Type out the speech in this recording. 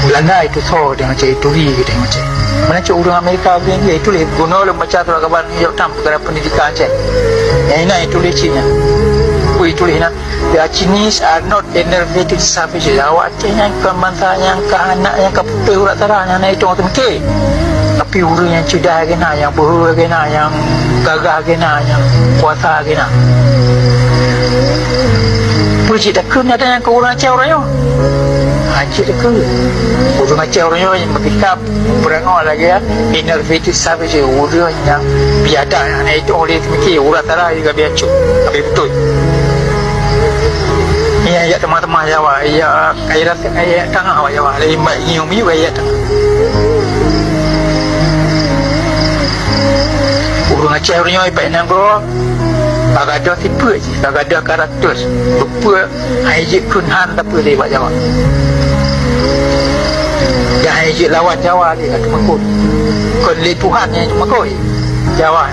Belanda itu so dengan cai turi kita macam. Mana cai orang Amerika begini itu le guna le macam tu kabar New York Times perkara pendidikan cai. Yang ini itu le Cina. Itu le na. The Chinese are not energetic savages. Awak cai yang ke manta yang ke anak yang ke putih urat taranya itu orang tu. Tapi orang yang cerdas kena, yang berhura kena, yang gagah kena, yang kuasa kena. Puji tak kena ada yang ke orang cai orang yo. Hancur ke orang macam orang yang berkitab berangau lagi ya innovative service orang yang biada yang itu oleh mikir orang tara juga biacu tapi betul ya teman-teman Jawa ya ayat tengah Jawa lima nyumi ayat tengah orang macam orang yang baik nang bro bagada tipe je bagada karatus lupa hijik kunhan tak boleh buat Jawa yang hijik lawan Jawa dia kat makut kon le Tuhan yang makut Jawa